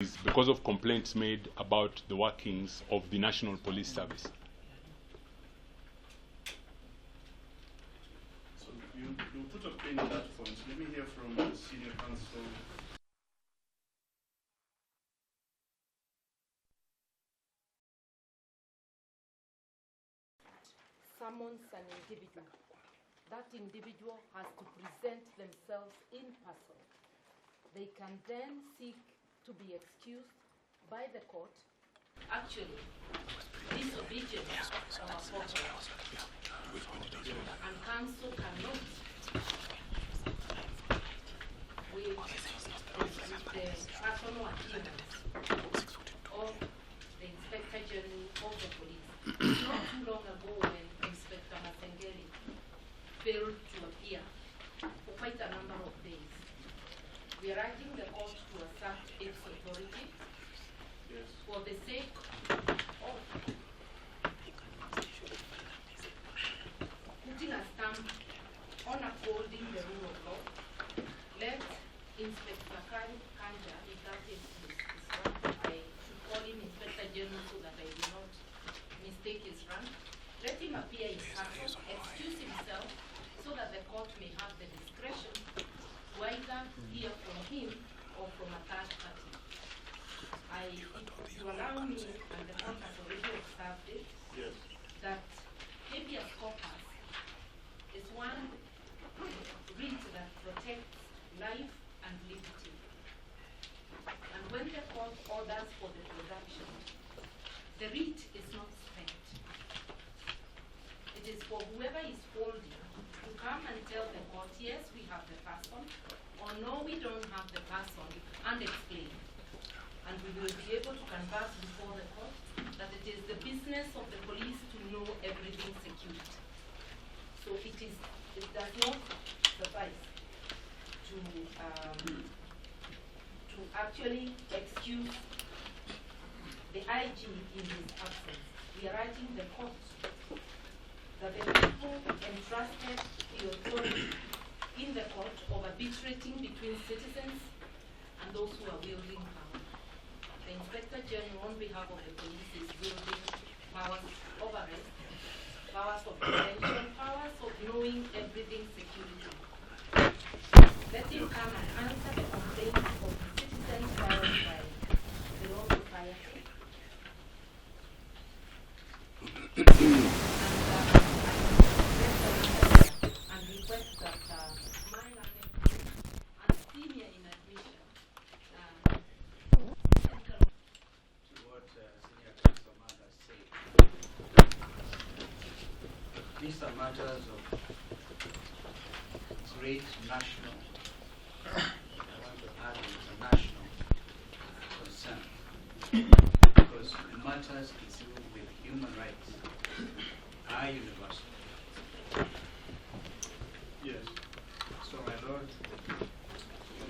is because of complaints made about the workings of the National Police Service. So you put a pin in that point. Let me hear from the senior counsel. Summons an individual. That individual has to present themselves in person. They can then seek to be excused by the court. Actually, disobedience of a court and counsel cannot with the personal appearance of the Inspector General of the Police. Not too long ago when Inspector Masengeli failed to appear for quite a number of days. We are urging the court to assert its authority for the sake of putting a stamp on upholding the rule of law. Let Inspector Kanja, if that is his rank, I should call him Inspector General so that I do not mistake his rank. Let him appear in person, excuse himself, so that the court may have the discretion to either hear from him or from a third party. If you allow me, and the court has already observed it, that habeas corpus is one writ that protects life and liberty. And when the court orders for the production, the writ is not spent. It is for whoever is holding to come and tell the court, yes, we have the person, or no, we don't have the person, and explain. And we will be able to converse before the court that it is the business of the police to know everything secured. So it does not suffice to actually excuse the IG in his absence. We are urging the court that the people entrusted the authority in the court of arbitrating between citizens and those who are wielding power. The Inspector General, on behalf of the police, is wielding powers of arrest, powers of detention, powers of knowing everything security. Let him come and answer the complaints of the citizens filed by the law society. And request that my learned and senior in admission To what Senior Counsel Mother said. These are matters of great national, I want to add international concern, because matters to do with human rights are universal. Yes. So, my Lord,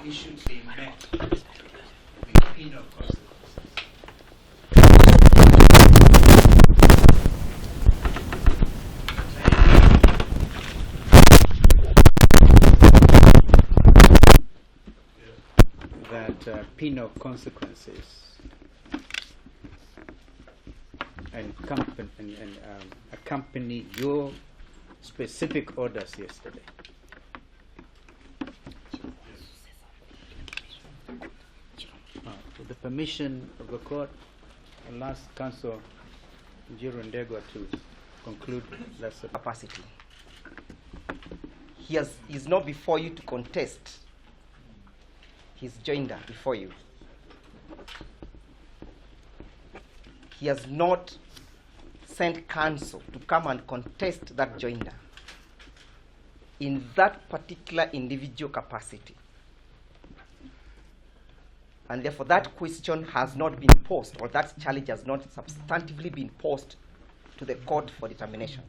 we should be met with penal consequences. That penal consequences and accompany your specific orders yesterday. With the permission of the court, I'll ask Counsel Njiro Ndegwa to conclude that capacity. He is not before you to contest his joinder before you. He has not sent counsel to come and contest that joinder in that particular individual capacity. And therefore that question has not been posed, or that challenge has not substantively been posed to the court for determination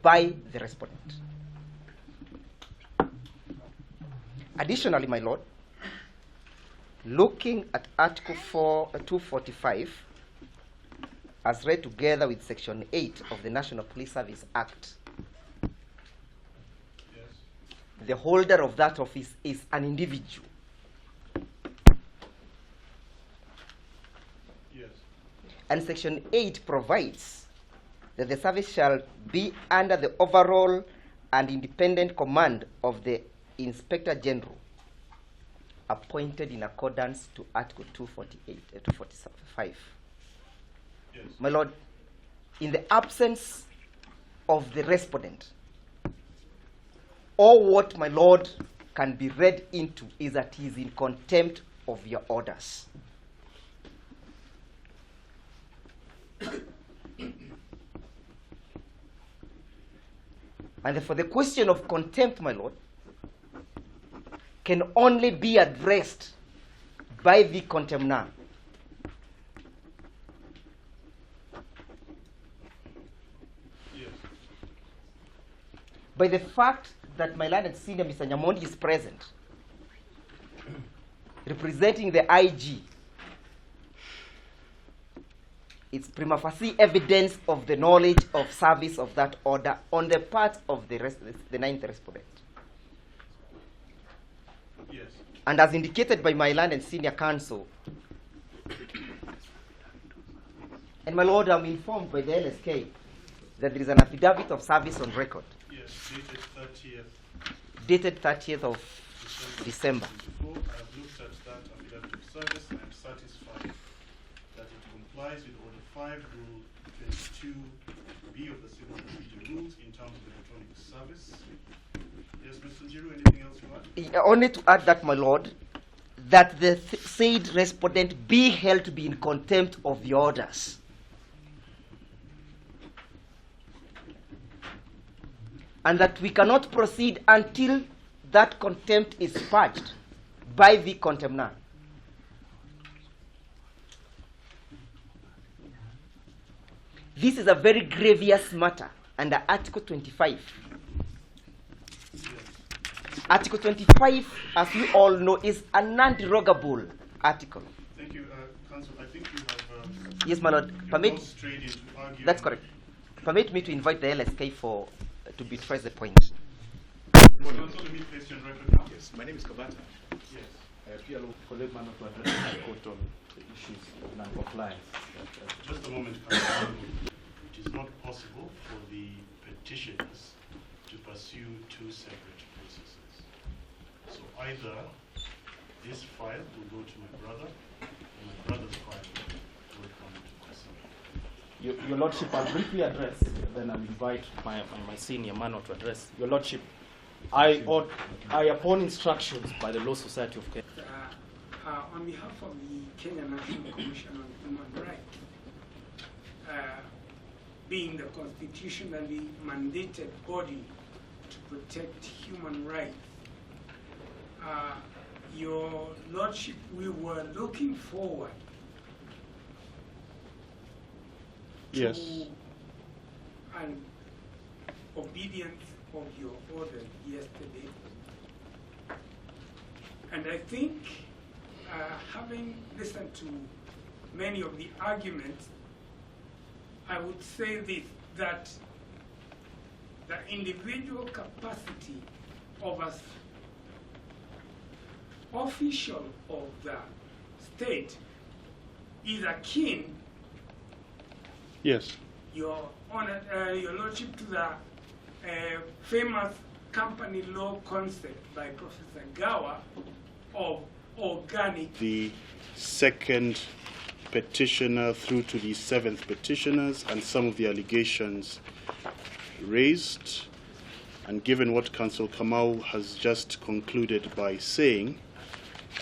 by the respondent. Additionally, my Lord, looking at Article 245, as read together with Section 8 of the National Police Service Act, the holder of that office is an individual And Section 8 provides that the service shall be under the overall and independent command of the Inspector General, appointed in accordance to Article 245. Yes. My Lord, in the absence of the respondent, all what my Lord can be read into is that he is in contempt of your orders. And for the question of contempt, my Lord, can only be addressed by the contemnor. Yes. By the fact that my learned senior Mr. Nyamondi is present, representing the IG, it's prima facie evidence of the knowledge of service of that order on the part of the ninth respondent. Yes. And as indicated by my learned senior counsel, and my Lord, I'm informed by the LSK that there is an affidavit of service on record, Yes, dated 30th of December. Before I have looked at that affidavit of service, I am satisfied that it complies with Order 5, Rule 22B of the Civil Procedure Rules in terms of electronic service. Yes, Mr. Njiru, anything else you add? Only to add that, my Lord, that the said respondent be held to be in contempt of the orders. And that we cannot proceed until that contempt is purged by the contemnor. This is a very grievous matter under Article 25. Article 25, as we all know, is a non-derogable article. Thank you, Counsel. I think you have Yes, my Lord. gone straight into arguing. That's correct. Permit me to invite the LSK to buttress the point. Counsel, let me place you on record now. Yes, my name is Kabata. Yes. I appear for the man to address the court on the issues of non-compliance. Just a moment, Counsel. It is not possible for the petitioners to pursue two separate processes. So either this file will go to my brother, or my brother's file will come to myself. Your Lordship, I'll briefly address, then I'll invite my senior man to address. Your Lordship, I, upon instructions by the Law Society of Kenya, on behalf of the Kenya National Commission on Human Rights, being the constitutionally mandated body to protect human rights, Your Lordship, we were looking forward to an obedience of your order yesterday. And I think, having listened to many of the arguments, I would say this, that the individual capacity of an official of the state is akin, Yes. Your Honor, Your Lordship, to the famous company law concept by Professor Gawa of organic. The second petitioner through to the seventh petitioners and some of the allegations raised. And given what Counsel Kamau has just concluded by saying,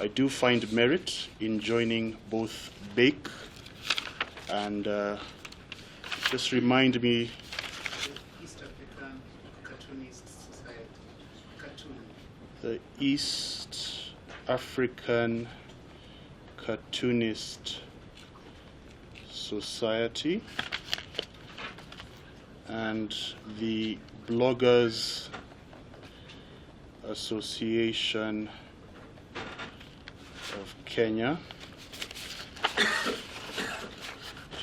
I do find merit in joining both Bake and just remind me. East African Cartoonist Society. Cartoon. The East African Cartoonist Society and the Bloggers Association of Kenya.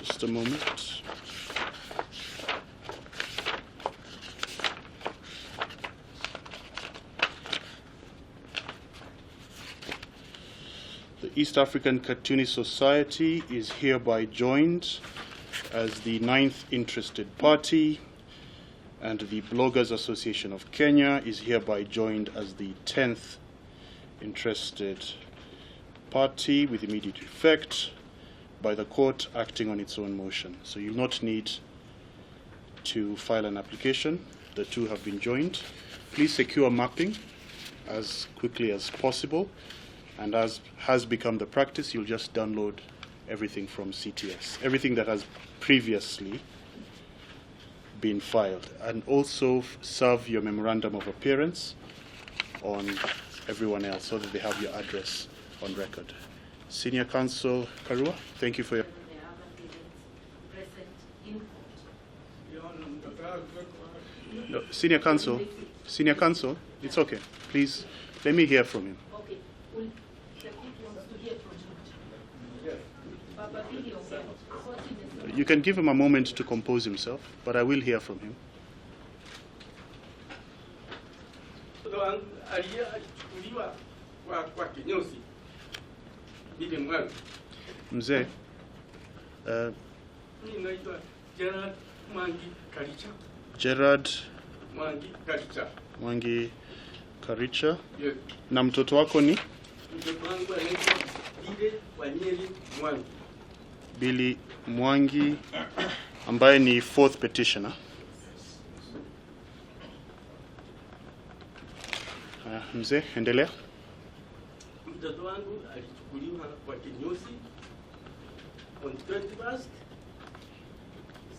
Just a moment. The East African Cartoonist Society is hereby joined as the 9th interested party, and the Bloggers Association of Kenya is hereby joined as the 10th interested party with immediate effect by the court acting on its own motion. So you'll not need to file an application. The two have been joined. Please secure mapping as quickly as possible, and as has become the practice, you'll just download everything from CTS, everything that has previously been filed, and also serve your memorandum of appearance on everyone else so that they have your address on record. Senior Counsel Karua, thank you for your... The other parents present in court. No, Senior Counsel, it's okay. Please, let me hear from him. Okay, well, the court wants to hear from you. Baba Video, court in the You can give him a moment to compose himself, but I will hear from him. aliyechukuliwa kwa kinyozi bibi mwangu. Mzee, Mimi naitwa Gerard Mwangi Karicha. Gerard Mwangi Karicha. Mwangi Karicha. Yes. Na mtoto wako ni? Mtoto wangu anaitwa Bile Wanyeli Mwangi. Billy Mwangi, ambaye ni 4th petitioner. Mzee, endelea. Mtoto wangu alichukuliwa kwa kinyozi on 21st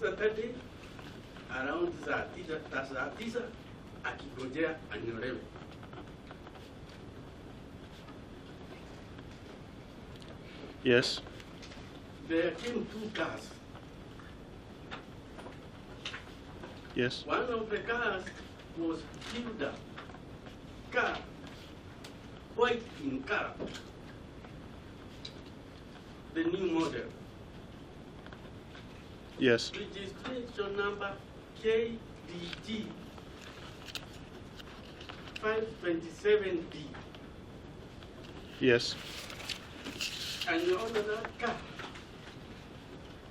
Saturday around saa 9 akigojea anyolewe. Yes. There came 2 cars. Yes. One of the cars was Hilda car, white in color, the new model. Yes. Registration number KDG 527D. Yes. And the owner of that car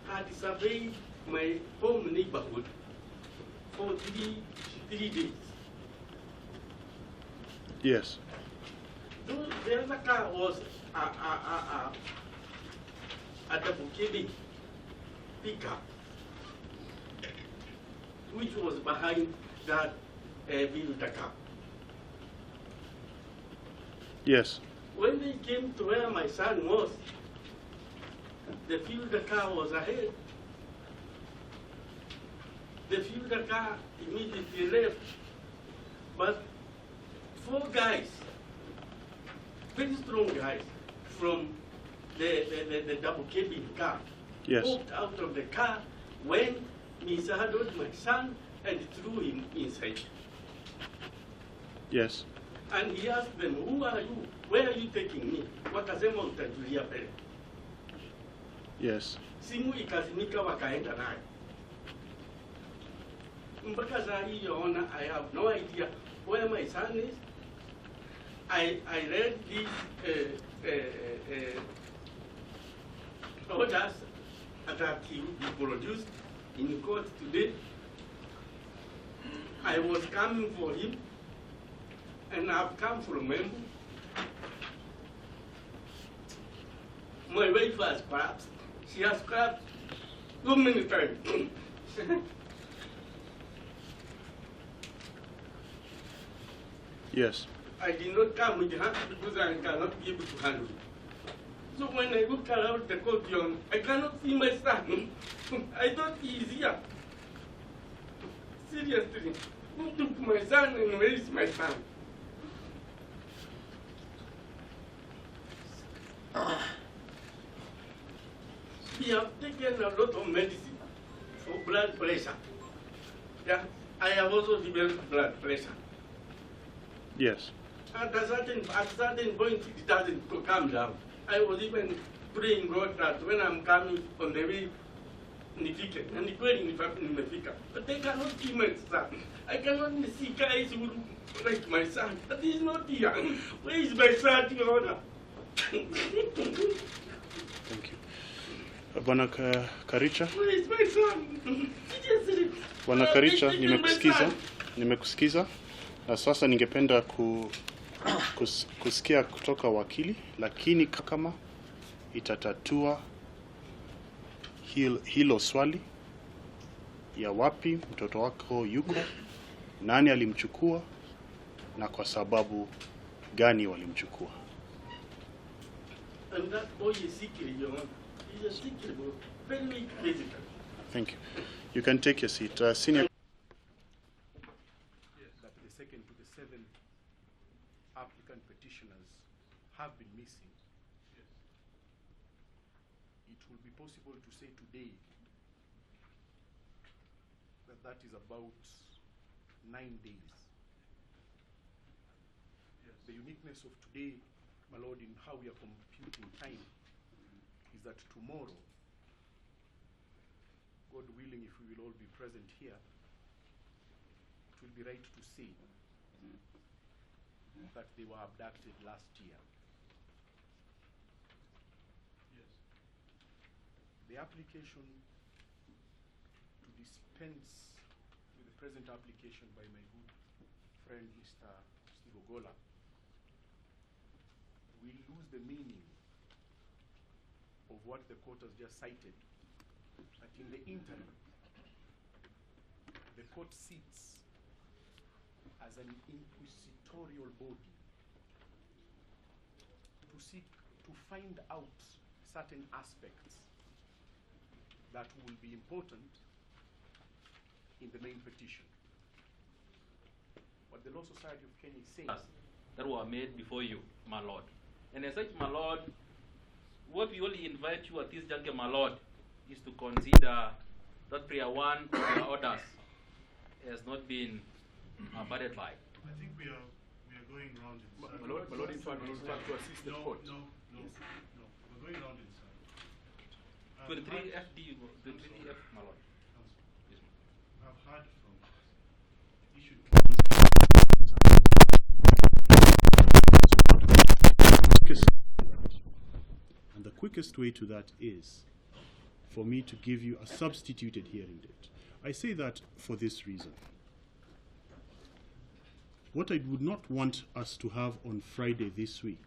had surveyed my home neighborhood for three days. Yes. The other car was a double cabin pickup, which was behind that built car. Yes. When they came to where my son was, the field car was ahead. The field car immediately left, but 4 guys, very strong guys, from the double cabin car, Yes. walked out of the car when mishandled my son and threw him inside. Yes. And he asked them, "Who are you? Where are you taking me?" Wakasema utajulia mbele. Yes. Simu ikazimika wakaenda naye. Mpaka saa hii yaona, I have no idea where my son is. I read these orders that he will be produced in court today. I was coming for him, and I've come from him. My wife has collapsed. She has collapsed so many times. Yes. I did not come with the hand because I cannot be able to handle it. So when I look around the courtyard, I cannot see my son. I thought he is here. Seriously, who took my son and where is my son? We have taken a lot of medicine for blood pressure. Yeah, I have also developed blood pressure. Yes. At a certain point, it doesn't come down. I was even praying God that when I'm coming on the way, nifike, and kweli nimefika. But they cannot see my son. I cannot see guys who look like my son. But he's not here. Where is my son, Your Honor? Thank you. Bwana Karicha. Where is my son? Bwana Karicha, nimekusikiza na sasa ningependa kusikia kutoka wakili, lakini kama itatatua hilo swali ya wapi mtoto wako yuko, nani alimchukua na kwa sababu gani walimchukua. And that boy is sick, Your Honor. He's a sick, very weak physical. Thank you. You can take your seat. Senior. Yes. That the second to the seventh applicant petitioners have been missing. Yes. It will be possible to say today that that is about 9 days. Yes. The uniqueness of today, my lord, in how we are computing time is that tomorrow, God willing, if we will all be present here, it will be right to say that they were abducted last year. Yes. The application to dispense with the present application by my good friend Mr. Steve Ogola will lose the meaning of what the court has just cited. That in the interim, the court sits as an inquisitorial body to find out certain aspects that will be important in the main petition. What the Law Society of Kenya is saying that were made before you, my lord. And as such, my lord, what we only invite you at this juncture, my lord, is to consider that prayer 1 of your orders has not been abided by. I think we are going round in circles. My lord, in fact, to assist the court. No. We're going round in circles. 23FD, 23F, my lord. Yes, I've heard from issued. And the quickest way to that is for me to give you a substituted hearing date. I say that for this reason. What I would not want us to have on Friday this week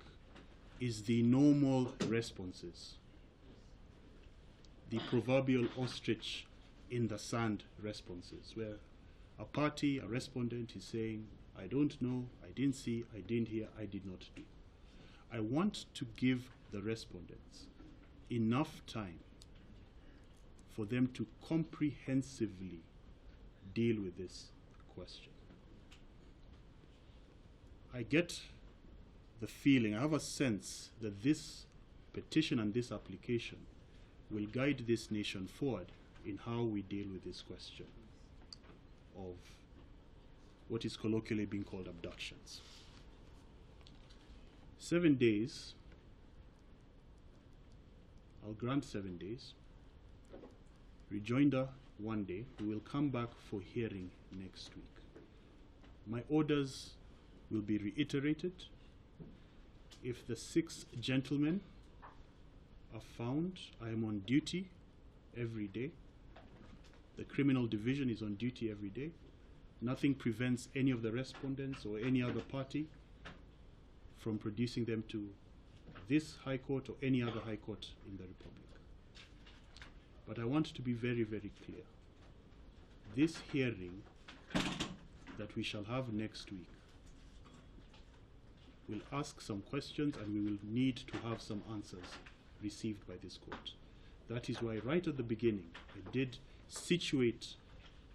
is the normal responses, the proverbial ostrich in the sand responses, where a party, a respondent is saying, I don't know, I didn't see, I didn't hear, I did not do. I want to give the respondents enough time for them to comprehensively deal with this question. I get the feeling, I have a sense that this petition and this application will guide this nation forward in how we deal with this question of what is colloquially being called abductions. 7 days, I'll grant 7 days. Rejoinder 1 day. We will come back for hearing next week. My orders will be reiterated. If the 6 gentlemen are found, I am on duty every day. The criminal division is on duty every day. Nothing prevents any of the respondents or any other party from producing them to this High Court or any other High Court in the Republic. But I want to be very, very clear. This hearing that we shall have next week will ask some questions and we will need to have some answers received by this court. That is why right at the beginning I did situate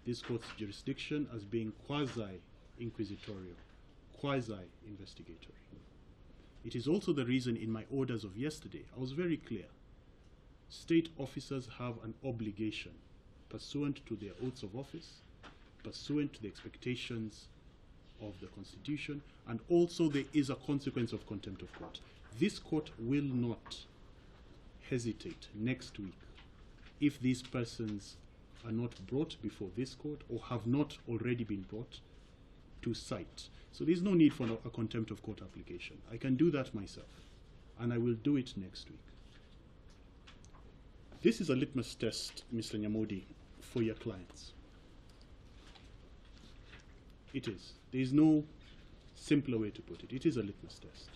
this court's jurisdiction as being quasi-inquisitorial, quasi-investigatory. It is also the reason in my orders of yesterday I was very clear. State officers have an obligation pursuant to their oaths of office, pursuant to the expectations of the Constitution, and also there is a consequence of contempt of court. This court will not hesitate next week if these persons are not brought before this court or have not already been brought to cite. So there's no need for a contempt of court application. I can do that myself. and I will do it next week. This is a litmus test, Mr. Nyamodi, for your clients. It is. There is no simpler way to put it. It is a litmus test.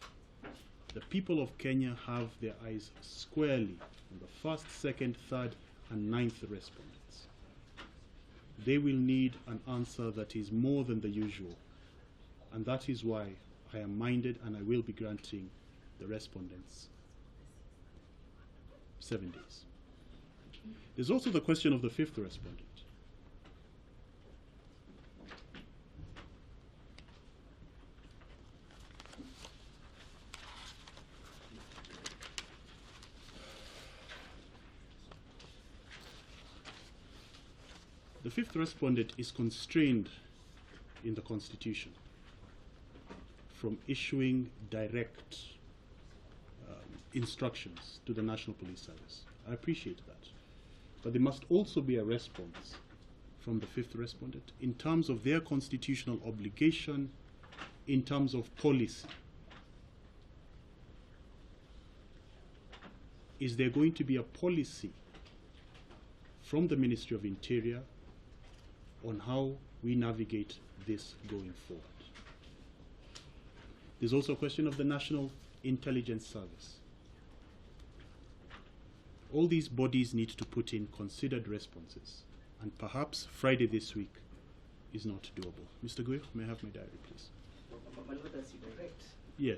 The people of Kenya have their eyes squarely on the first, second, third, and ninth respondents. They will need an answer that is more than the usual, and that is why I am minded and I will be granting the respondents 7 days. There's also the question of the fifth respondent. The fifth respondent is constrained in the Constitution from issuing direct instructions to the National Police Service. I appreciate that. But there must also be a response from the fifth respondent in terms of their constitutional obligation, in terms of policy. Is there going to be a policy from the Ministry of Interior on how we navigate this going forward? There's also a question of the National Intelligence Service. All these bodies need to put in considered responses, and perhaps Friday this week is not doable. Mr. Guir, may I have my diary, please? My Lord, as you direct. Yeah.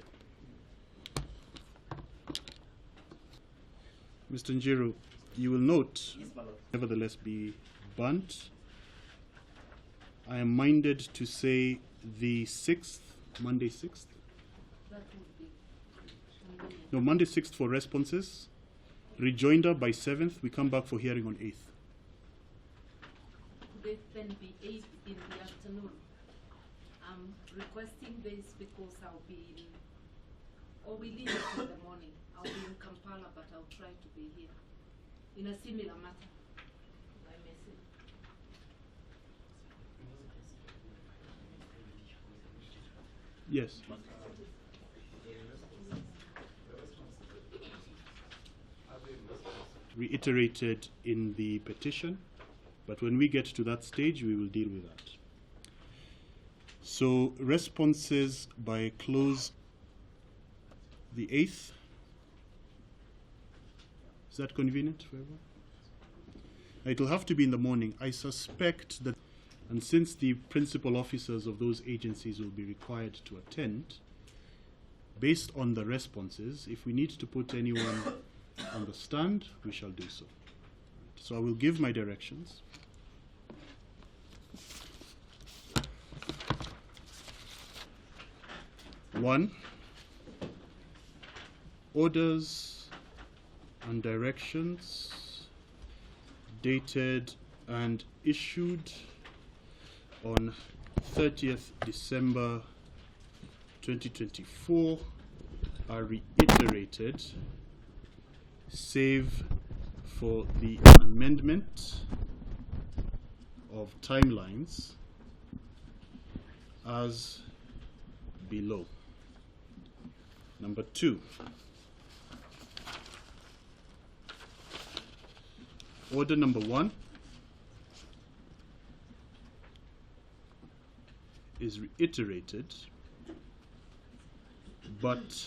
Mr. Njiru, you will note, Yes, my Lord. nevertheless be burnt. I am minded to say the 6th, Monday 6th? That would be. No, Monday 6th for responses. Rejoinder by 7th. We come back for hearing on 8th. Could it then be 8 in the afternoon? I'm requesting this because I'll be leaving in the morning. I'll be in Kampala, but I'll try to be here in a similar matter. If I may say. Yes. Reiterated in the petition, but when we get to that stage, we will deal with that. So, responses by close the 8th. Is that convenient for everyone? It will have to be in the morning. I suspect that, and since the principal officers of those agencies will be required to attend, based on the responses, if we need to put anyone on the stand, we shall do so. So I will give my directions. One, orders and directions dated and issued on 30th December 2024 are reiterated, save for the amendment of timelines as below. Number 2, order number 1 is reiterated, but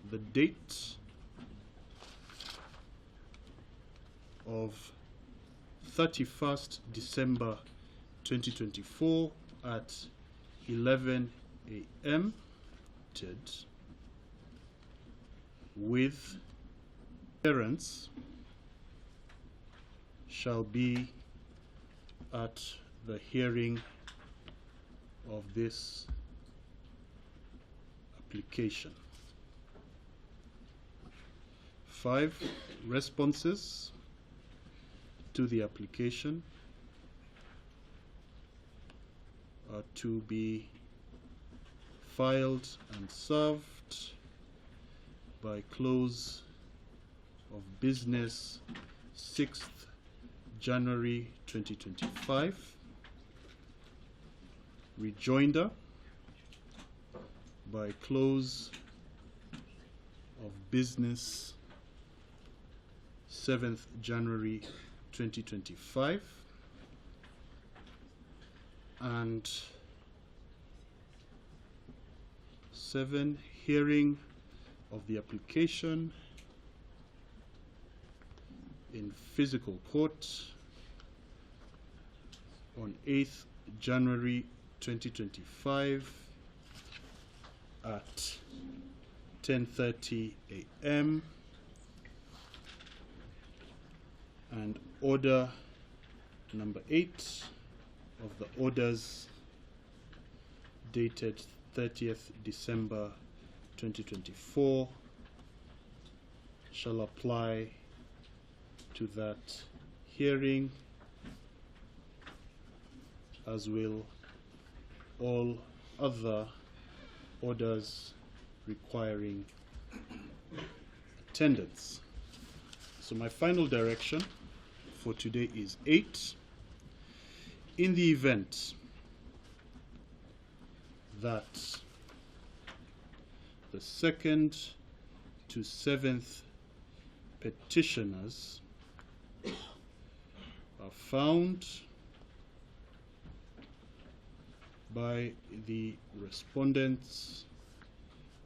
the date of 31st December 2024 at 11 a.m. with parents shall be at the hearing of this application. 5, responses to the application are to be filed and served by close of business 6th January 2025. Rejoinder by close of business, 7th January 2025, and 7, hearing of the application in physical court on 8th January 2025 at 10:30 a.m. and order number 8 of the orders dated 30th December 2024 shall apply to that hearing, as will all other orders requiring attendance. So my final direction for today is 8. In the event that the 2nd to 7th petitioners are found by the respondents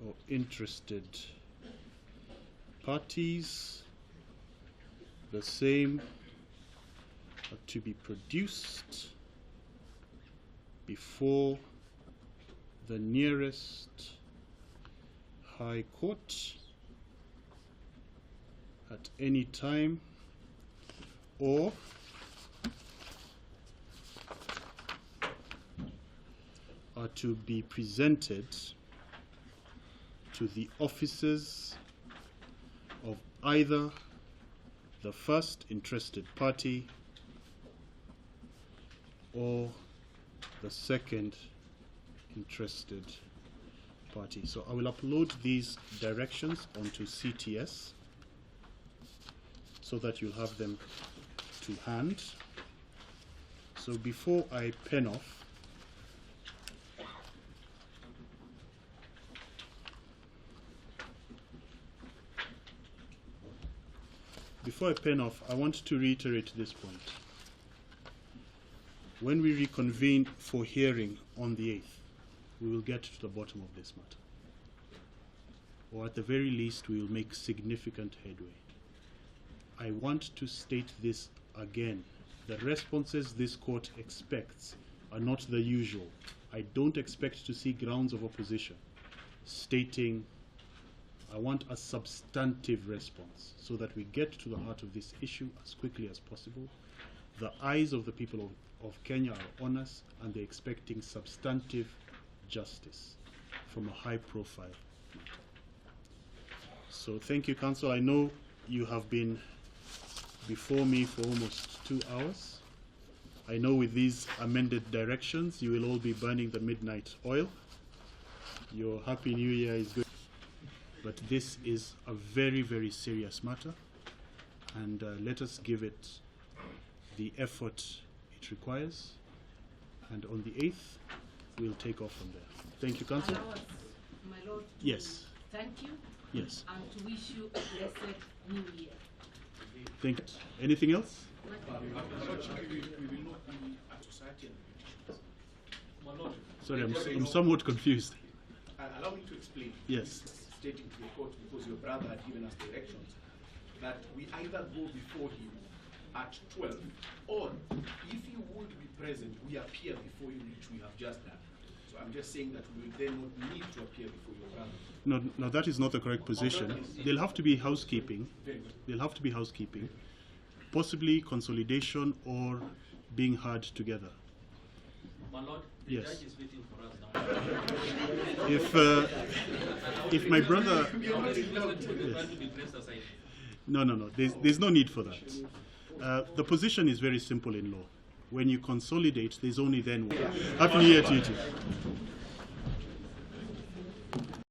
or interested parties, the same are to be produced before the nearest High Court at any time, or are to be presented to the officers of either the first interested party or the second interested party. So I will upload these directions onto CTS so that you'll have them to hand. So before I pen off, I want to reiterate this point. When we reconvene for hearing on the 8th, we will get to the bottom of this matter. Or at the very least, we will make significant headway. I want to state this again. The responses this court expects are not the usual. I don't expect to see grounds of opposition stating, I want a substantive response so that we get to the heart of this issue as quickly as possible. The eyes of the people of Kenya are on us, and they're expecting substantive justice from a high-profile matter. So thank you, Council. I know you have been before me for almost 2 hours. I know with these amended directions, you will all be burning the midnight oil. Your Happy New Year is good. But this is a very, very serious matter, and let us give it the effort it requires, and on the 8th, we'll take off from there. Thank you, Council. Allow us, my Lord, to yes. Thank you. Yes. And to wish you a blessed New Year. Thank you. Anything else? We will not be at society and Sorry, I'm somewhat confused. allow me to explain. Yes. Stating to the court, because your brother had given us directions, that we either go before him at 12, or if you would be present, we appear before you, which we have just done. So I'm just saying that we will then not need to appear before your brother. No, that is not the correct position. There'll have to be housekeeping. There'll have to be housekeeping, possibly consolidation or being heard together. My Lord, the yes. judge is waiting for us now. If my brother... No. There's no need for that. The position is very simple in law. When you consolidate, there's only then one. Happy New Year to you too.